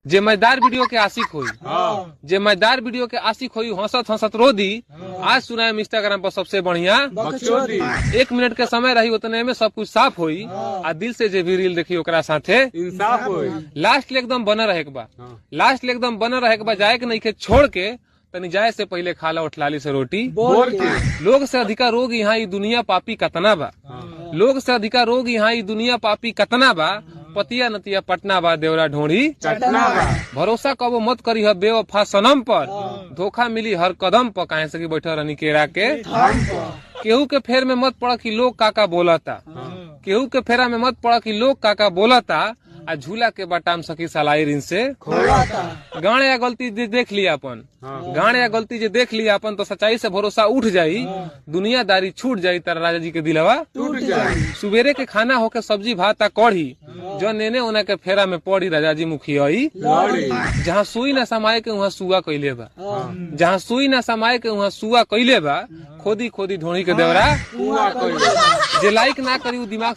जे मजेदार वीडियो के आशिक हुई, जे मजेदार वीडियो के आशिक हुई, हंसत हंसत रो दी। आज सुनाए इंस्टाग्राम पर सबसे बढ़िया 1 मिनट के समय रही, उतने में सब कुछ साफ हुई। आ दिल से जे भी रील देखी ओकरा साथे इंसाफ होई। लास्ट ले एकदम बना रहे के बा, लास्ट ले एकदम बना रहे के बा। जाए के नहीं के छोड़ के तनी जाए से पहले खाला उठलाली से रोटी बोल के लोग से अधिका रोग यहाँ ई दुनिया पापी कतना बा, लोग से अधिका रोग यहाँ ई दुनिया पापी कतना बा। पतिया नतिया पटना बा, देवरा ढोड़ी चटना बा। भरोसा कबो मत करी है बेवफा सनम पर, धोखा मिली हर कदम पर। काहे से कि बैठा रहनी केरा के केहू के फेर में मत पड़ा कि लोग काका बोलता, केहू के फेरा में मत पड़ा कि लोग काका बोलता। आ झूला के बटाम सकी सलाई रिन से गाने या गलती देख लिया अपन, गाने या गलती जे देख लिया अपन, तो सच्चाई से भरोसा उठ जाई, दुनियादारी छूट जाई। तारा राजा जी के दिलवा टूट जाए। सुबेरे के खाना होके सब्जी भात आ कढ़ी, जो नेने ओना के फेरा में पड़ी राजा जी मुखियाई। जहाँ सुई न समाये के वहाँ सुआ कैले बा, जहाँ सुई न समाये के वहाँ सुआ कैले बा। खोदी खोदी ढोड़ी के देवरा जे लाइक ना करी उ दिमाग